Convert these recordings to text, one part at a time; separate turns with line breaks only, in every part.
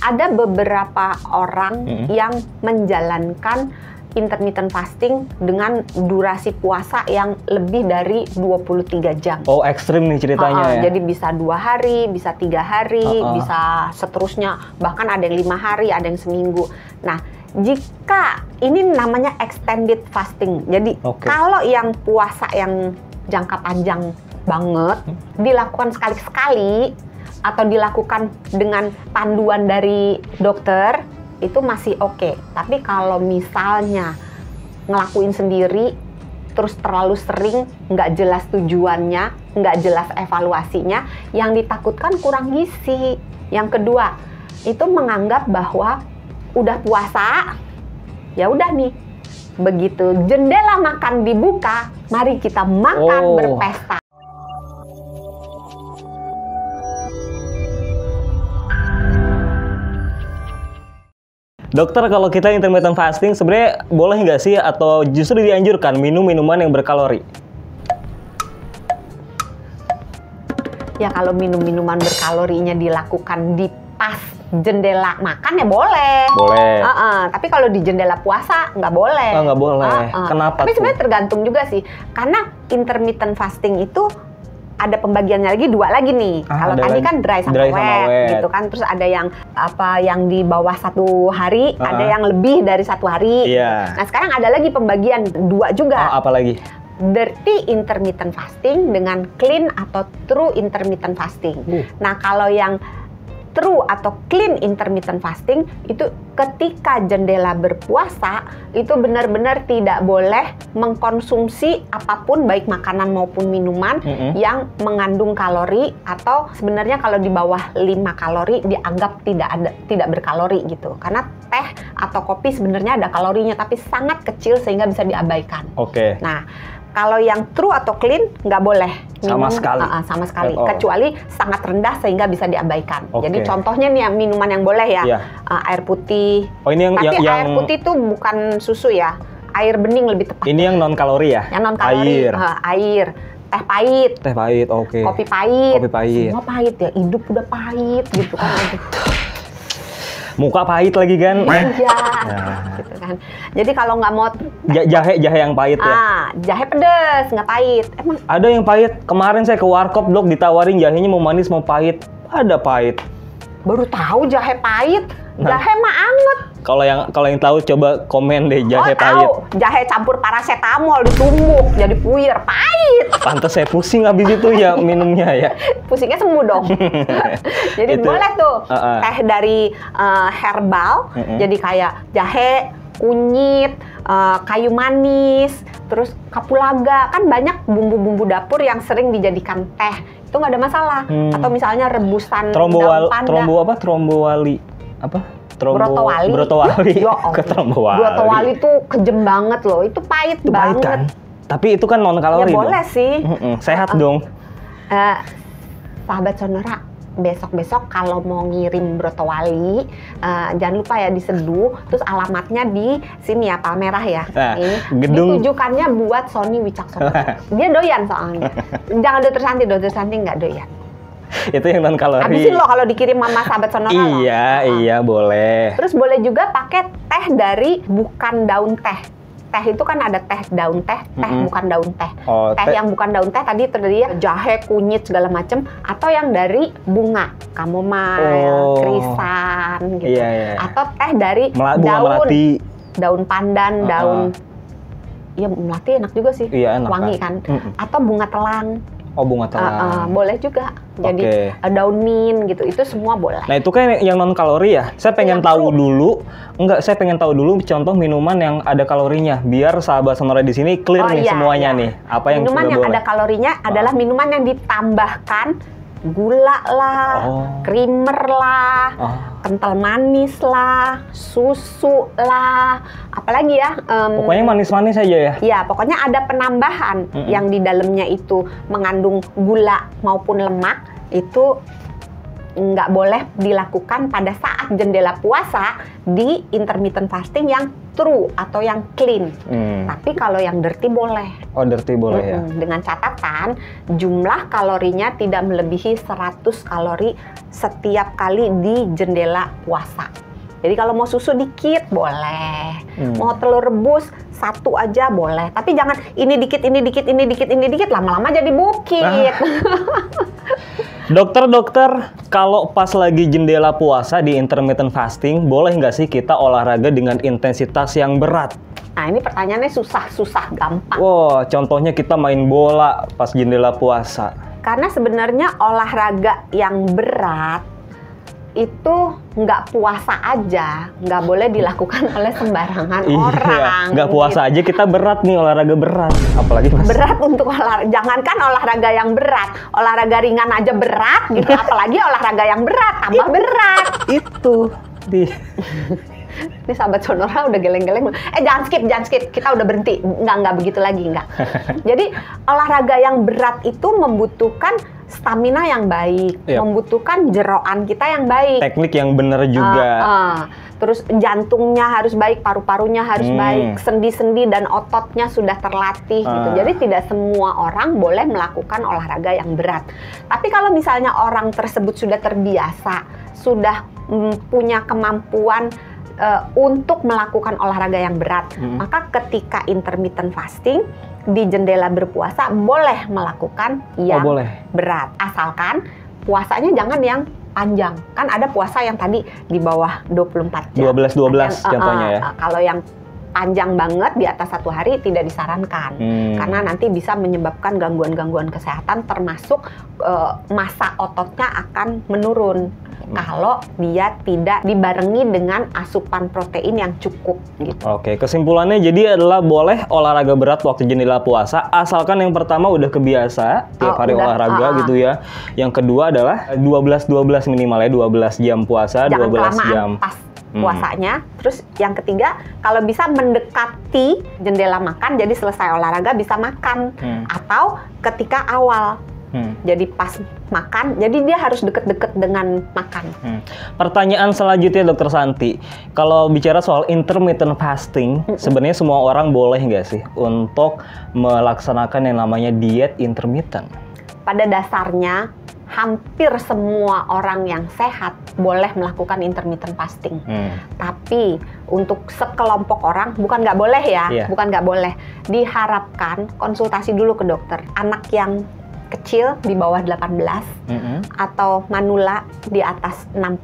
ada beberapa orang yang menjalankan intermittent fasting dengan durasi puasa yang lebih dari 23 jam.
Oh, ekstrim nih ceritanya ya?
Jadi bisa 2 hari, bisa 3 hari, bisa seterusnya. Bahkan ada yang 5 hari, ada yang seminggu. Nah, jika ini namanya extended fasting. Jadi kalau yang puasa yang jangka panjang banget, dilakukan sekali-sekali, atau dilakukan dengan panduan dari dokter, itu masih oke. Tapi kalau misalnya ngelakuin sendiri, terus terlalu sering, nggak jelas tujuannya, nggak jelas evaluasinya, yang ditakutkan kurang gizi. Yang kedua, itu menganggap bahwa udah puasa, ya udah nih, begitu jendela makan dibuka, mari kita makan berpesta.
Dokter, kalau kita intermittent fasting sebenarnya boleh nggak sih atau justru dianjurkan minum minuman yang berkalori?
Ya kalau minum minuman berkalorinya dilakukan di pas jendela makan ya boleh.
Boleh.
Tapi kalau di jendela puasa nggak boleh.
Oh, nggak boleh. Kenapa?
Tapi sebenarnya tergantung juga sih. Karena intermittent fasting itu ada pembagiannya lagi 2 lagi nih. Kalau tadi kan dry sama wet gitu kan. Terus ada yang yang di bawah 1 hari, ada yang lebih dari 1 hari.
Iya.
Nah sekarang ada lagi pembagian 2 juga.
Apa lagi?
Dirty intermittent fasting dengan clean atau true intermittent fasting. Nah kalau yang true atau clean intermittent fasting itu ketika jendela berpuasa itu benar-benar tidak boleh mengkonsumsi apapun baik makanan maupun minuman yang mengandung kalori, atau sebenarnya kalau di bawah 5 kalori dianggap tidak berkalori gitu. Karena teh atau kopi sebenarnya ada kalorinya tapi sangat kecil sehingga bisa diabaikan. Nah, kalau yang true atau clean nggak boleh minum sama sekali, kecuali sangat rendah sehingga bisa diabaikan. Jadi contohnya nih minuman yang boleh ya, air putih. Tapi air putih itu bukan susu ya, air bening lebih tepat.
Ini yang non kalori ya?
Yang non kalori. Air. Teh pahit.
Teh pahit,
Kopi pahit.
Kopi pahit.
Semua pahit ya, hidup udah pahit gitu kan.
Muka pahit lagi kan?
Iya, gitu kan. Jadi kalau nggak mau
jahe yang pahit ya?
Jahe pedes, nggak pahit. Emang
ada yang pahit. Kemarin saya ke warkop, Dok, ditawarin jahenya mau manis mau pahit. Ada pahit.
Baru tahu jahe pahit. Jahe mah anget.
Kalau yang tahu coba komen deh jahe pahit.
Jahe campur paracetamol ditumbuk jadi puyer, pahit.
Pantes saya pusing habis itu ya minumnya ya.
Pusingnya sembuh dong. Jadi boleh tuh teh dari herbal, jadi kayak jahe, kunyit, kayu manis, terus kapulaga, kan banyak bumbu-bumbu dapur yang sering dijadikan teh. Itu nggak ada masalah. Atau misalnya rebusan daun pandan.
Trombowali. Apa?
Brotowali.
Ke trombowali.
Brotowali tuh kejem banget loh. Itu pahit banget.
Kan? Tapi itu kan non kalori.
Ya boleh sih.
Sehat dong.
Sahabat Sonora, besok-besok kalau mau ngirim brotowali, jangan lupa ya diseduh. Terus alamatnya di sini ya, Palmerah ya.
Gedung.
Ditujukannya buat Sony Wicaksono. Dia doyan soalnya. Jangan Dokter Santi nggak doyan.
Itu yang non kalori.
Habisin loh kalau dikirim mama Sahabat Sonora.
Iya, boleh.
Terus boleh juga pakai teh dari bukan daun teh. Teh itu kan ada teh daun teh, bukan daun teh. Teh yang bukan daun teh tadi terdiri jahe, kunyit segala macem, atau yang dari bunga, chamomile, krisan gitu. Atau teh dari daun pandan, daun. Iya, melati enak juga sih.
Enak,
wangi kan. Atau bunga telang.
Bunga telang.
Boleh juga. Jadi daun mint gitu, itu semua boleh.
Nah itu kan yang non kalori ya. Saya pengen tahu dulu, saya pengen tahu dulu contoh minuman yang ada kalorinya, biar sahabat Sonora di sini clear nih semuanya nih. Apa yang
minuman yang ada kalorinya adalah minuman yang ditambahkan gula lah, creamer lah, kental manis lah, susu lah, apalagi ya.
Pokoknya manis-manis aja ya?
Ya, pokoknya ada penambahan yang di dalamnya itu mengandung gula maupun lemak, itu nggak boleh dilakukan pada saat jendela puasa di intermittent fasting yang true atau yang clean. Tapi kalau yang dirty boleh.
Oh, dirty boleh ya.
Dengan catatan jumlah kalorinya tidak melebihi 100 kalori setiap kali di jendela puasa. Jadi kalau mau susu dikit boleh, mau telur rebus 1 aja boleh. Tapi jangan ini dikit, ini dikit, ini dikit, ini dikit, lama-lama jadi bukit.
Dokter, kalau pas lagi jendela puasa di intermittent fasting, boleh nggak sih kita olahraga dengan intensitas yang berat?
Nah, ini pertanyaannya susah gampang.
Wow, contohnya kita main bola pas jendela puasa.
Karena sebenarnya olahraga yang berat itu nggak puasa aja, nggak boleh dilakukan oleh sembarangan orang.
Nggak puasa aja kita berat nih, olahraga berat. Apalagi pas
berat untuk jangankan olahraga yang berat, olahraga ringan aja berat gitu, apalagi olahraga yang berat, tambah berat.
Itu
Ini sahabat Sonora udah geleng-geleng. Jangan skip. Kita udah berhenti. Nggak begitu lagi, nggak. Jadi olahraga yang berat itu membutuhkan stamina yang baik, membutuhkan jeroan kita yang baik.
Teknik yang benar juga.
Terus jantungnya harus baik, paru-parunya harus baik, sendi-sendi dan ototnya sudah terlatih gitu. Jadi tidak semua orang boleh melakukan olahraga yang berat. Tapi kalau misalnya orang tersebut sudah terbiasa, sudah punya kemampuan untuk melakukan olahraga yang berat, maka ketika intermittent fasting di jendela berpuasa boleh melakukan yang berat, asalkan puasanya jangan yang panjang. Kan ada puasa yang tadi di bawah 24 jam.
12 contohnya ya.
Kalau yang panjang banget di atas 1 hari tidak disarankan, karena nanti bisa menyebabkan gangguan-gangguan kesehatan, termasuk massa ototnya akan menurun kalau dia tidak dibarengi dengan asupan protein yang cukup gitu.
Oke, kesimpulannya jadi adalah boleh olahraga berat waktu jendela puasa, asalkan yang pertama udah kebiasa tiap hari olahraga gitu ya. Yang kedua adalah 12 minimal ya, 12 jam puasa,
jangan
12 jam
pas puasanya. Terus yang ketiga, kalau bisa mendekati jendela makan, jadi selesai olahraga bisa makan, atau ketika awal. Jadi pas makan, jadi dia harus deket-deket dengan makan.
Pertanyaan selanjutnya Dokter Santi, kalau bicara soal intermittent fasting, sebenarnya semua orang boleh nggak sih untuk melaksanakan yang namanya diet intermittent?
Pada dasarnya, hampir semua orang yang sehat boleh melakukan intermittent fasting. Tapi untuk sekelompok orang, bukan nggak boleh ya, bukan nggak boleh. Diharapkan konsultasi dulu ke dokter. Anak yang kecil di bawah 18 atau manula di atas 60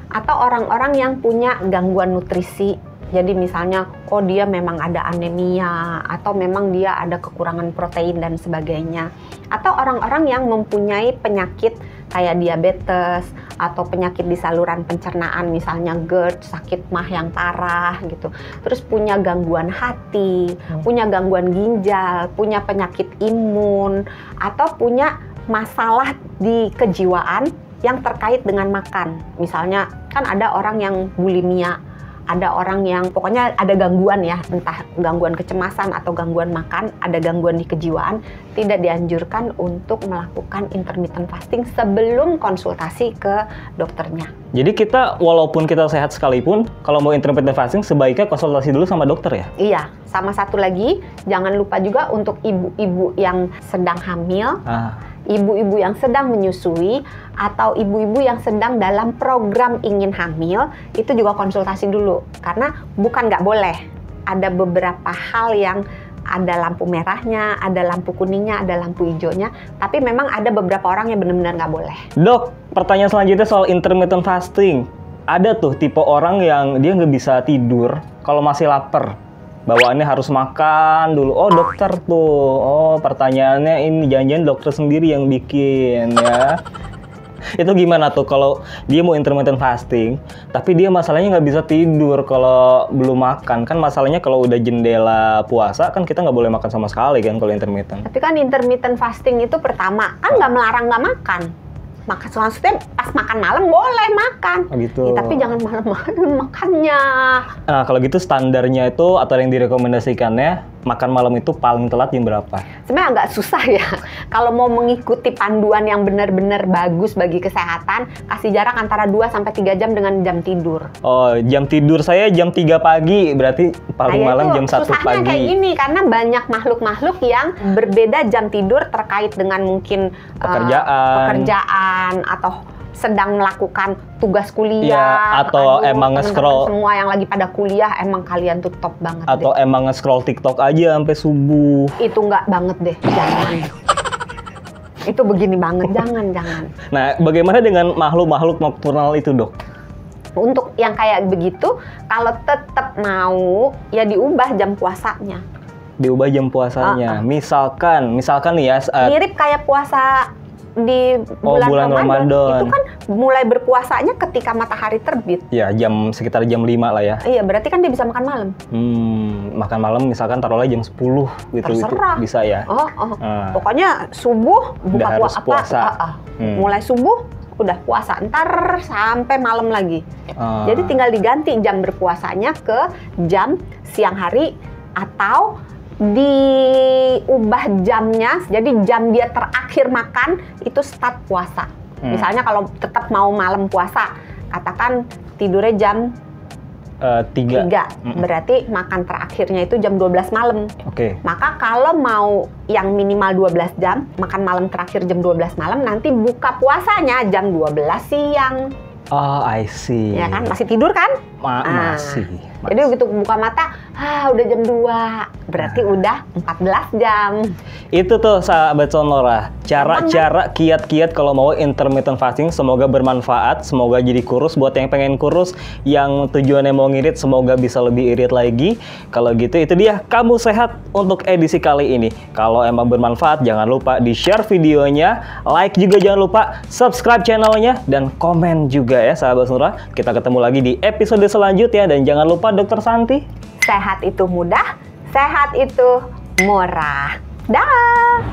atau orang-orang yang punya gangguan nutrisi, jadi misalnya dia memang ada anemia atau memang dia ada kekurangan protein dan sebagainya, atau orang-orang yang mempunyai penyakit kayak diabetes atau penyakit di saluran pencernaan, misalnya GERD, sakit MAH yang parah gitu. Terus punya gangguan hati, punya gangguan ginjal, punya penyakit imun, atau punya masalah di kejiwaan yang terkait dengan makan. Misalnya kan ada orang yang bulimia, ada orang yang pokoknya ada gangguan ya, entah gangguan kecemasan atau gangguan makan, ada gangguan di kejiwaan, tidak dianjurkan untuk melakukan intermittent fasting sebelum konsultasi ke dokternya.
Jadi kita, walaupun kita sehat sekalipun, kalau mau intermittent fasting sebaiknya konsultasi dulu sama dokter ya?
Iya, sama satu lagi, jangan lupa juga untuk ibu-ibu yang sedang hamil, ibu-ibu yang sedang menyusui, atau ibu-ibu yang sedang dalam program ingin hamil, itu juga konsultasi dulu. Karena bukan nggak boleh, ada beberapa hal yang ada lampu merahnya, ada lampu kuningnya, ada lampu hijaunya, tapi memang ada beberapa orang yang benar-benar nggak boleh.
Dok, pertanyaan selanjutnya soal intermittent fasting. Ada tuh tipe orang yang dia nggak bisa tidur kalau masih lapar. Bawaannya harus makan dulu. Oh dokter tuh, pertanyaannya ini jangan-jangan dokter sendiri yang bikin ya. Itu gimana tuh kalau dia mau intermittent fasting, tapi dia masalahnya nggak bisa tidur kalau belum makan. Kan masalahnya kalau udah jendela puasa, kan kita nggak boleh makan sama sekali kan kalau intermittent.
Tapi kan intermittent fasting itu pertama, kan nggak melarang nggak makan. Makan maksudnya pas makan malam boleh makan,
gitu.
Tapi jangan malam-malam makannya.
Nah kalau gitu standarnya itu atau yang direkomendasikannya makan malam itu paling telat jam berapa?
Sebenarnya agak susah ya. Kalau mau mengikuti panduan yang benar-benar bagus bagi kesehatan, kasih jarak antara 2-3 jam dengan jam tidur.
Oh, jam tidur saya jam 3 pagi, berarti paling malam jam 1
susahnya
pagi.
Kayak gini, karena banyak makhluk-makhluk yang berbeda jam tidur terkait dengan mungkin pekerjaan atau sedang melakukan tugas kuliah,
ya, atau emang nge-scroll
semua yang lagi pada kuliah, emang kalian tuh top banget
atau
deh.
Emang nge-scroll TikTok aja sampai subuh.
Itu nggak banget deh, jangan. Itu begini banget, jangan.
Nah, bagaimana dengan makhluk-makhluk nokturnal itu, Dok?
Untuk yang kayak begitu, kalau tetap mau ya diubah jam puasanya.
Diubah jam puasanya. Misalkan nih ya,
mirip kayak puasa di bulan Ramadan. Itu kan mulai berpuasanya ketika matahari terbit.
Ya, sekitar jam 5 lah ya.
Iya, berarti kan dia bisa makan malam.
Makan malam misalkan taruhlah jam 10 gitu.
Terserah.
Bisa ya.
Pokoknya subuh buka
puasa.
Mulai subuh udah puasa, ntar sampai malam lagi. Jadi tinggal diganti jam berpuasanya ke jam siang hari atau diubah jamnya, jadi jam dia terakhir makan itu start puasa. Misalnya kalau tetap mau malam puasa, katakan tidurnya jam 3, berarti makan terakhirnya itu jam 12 malam. Maka kalau mau yang minimal 12 jam, makan malam terakhir jam 12 malam, nanti buka puasanya jam 12 siang.
Oh, I see.
Ya kan, masih tidur kan?
Masih.
Jadi begitu buka mata, udah jam 2. Berarti udah 14 jam.
Itu tuh sahabat Sonora, cara-cara kiat-kiat kalau mau intermittent fasting. Semoga bermanfaat, semoga jadi kurus. Buat yang pengen kurus, yang tujuannya mau ngirit, semoga bisa lebih irit lagi. Kalau gitu, itu dia Kamu Sehat untuk edisi kali ini. Kalau emang bermanfaat, jangan lupa di-share videonya, like juga jangan lupa, subscribe channelnya, dan komen juga ya sahabat Sonora. Kita ketemu lagi di episode selanjutnya, dan jangan lupa Dokter Santi.
Sehat itu mudah, sehat itu murah. Dah.